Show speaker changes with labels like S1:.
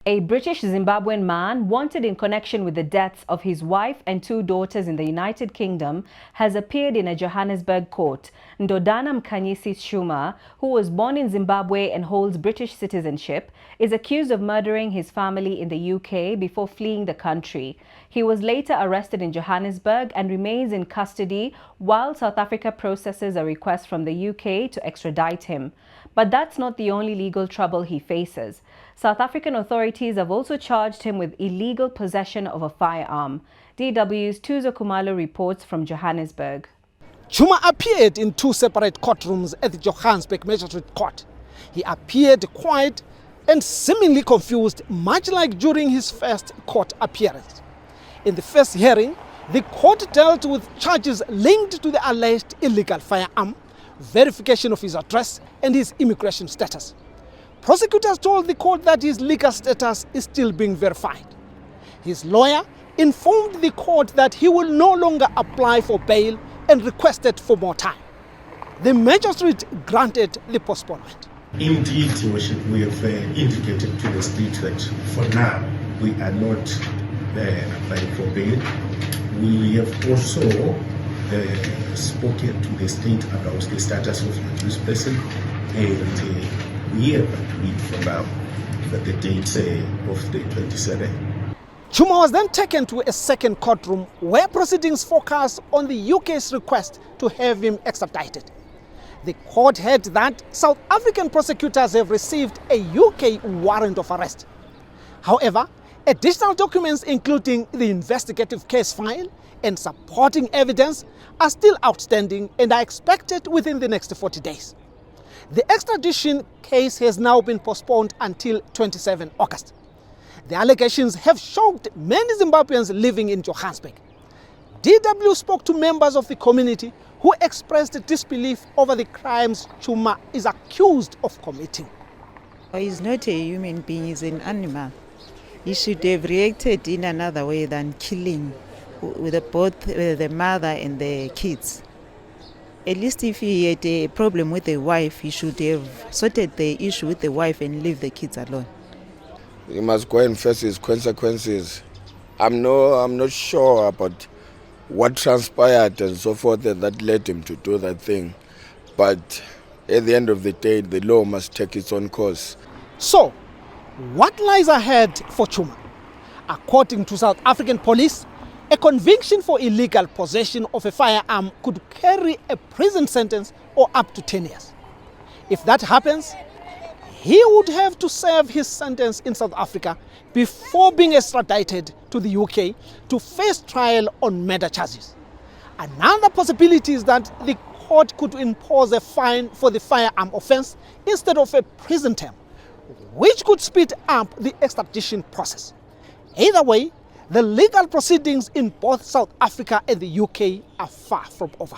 S1: A British-Zimbabwean man wanted in connection with the deaths of his wife and two daughters in the United Kingdom has appeared in a Johannesburg court. Ndodana Mkhanyisi Shuma, who was born in Zimbabwe and holds British citizenship, is accused of murdering his family in the UK before fleeing the country. He was later arrested in Johannesburg and remains in custody while South Africa processes a request from the UK to extradite him. But that's not the only legal trouble he faces. South African authorities have also charged him with illegal possession of a firearm. DW's Tuzo Kumalo reports from Johannesburg.
S2: Chuma appeared in two separate courtrooms at the Johannesburg Magistrate Court. He appeared quiet and seemingly confused, much like during his first court appearance. In the first hearing, the court dealt with charges linked to the alleged illegal firearm, verification of his address and his immigration status. Prosecutors told the court that his legal status is still being verified. His lawyer informed the court that he will no longer apply for bail and requested for more time. The magistrate granted the postponement.
S3: Indeed, Your Worship, we have indicated to the state that for now we are not applying for bail. We have also spoken to the state about the status of this person, and we have agreed for now that the date of the 27th.
S2: Chuma was then taken to a second courtroom where proceedings focused on the UK's request to have him extradited. The court heard that South African prosecutors have received a UK warrant of arrest. However, additional documents including the investigative case file and supporting evidence are still outstanding and are expected within the next 40 days. The extradition case has now been postponed until 27 August. The allegations have shocked many Zimbabweans living in Johannesburg. DW spoke to members of the community who expressed disbelief over the crimes Chuma is accused of committing.
S4: He's not a human being, he's an animal. He should have reacted in another way than killing with both the mother and the kids. At least if he had a problem with the wife, he should have sorted the issue with the wife and leave the kids alone.
S5: He must go and face his consequences. I'm not sure about what transpired and so forth that led him to do that thing. But at the end of the day, the law must take its own course.
S2: So, what lies ahead for Chuma? According to South African police, a conviction for illegal possession of a firearm could carry a prison sentence or up to 10 years. If that happens, he would have to serve his sentence in South Africa before being extradited to the UK to face trial on murder charges. Another possibility is that the court could impose a fine for the firearm offense instead of a prison term, which could speed up the extradition process. Either way, the legal proceedings in both South Africa and the UK are far from over.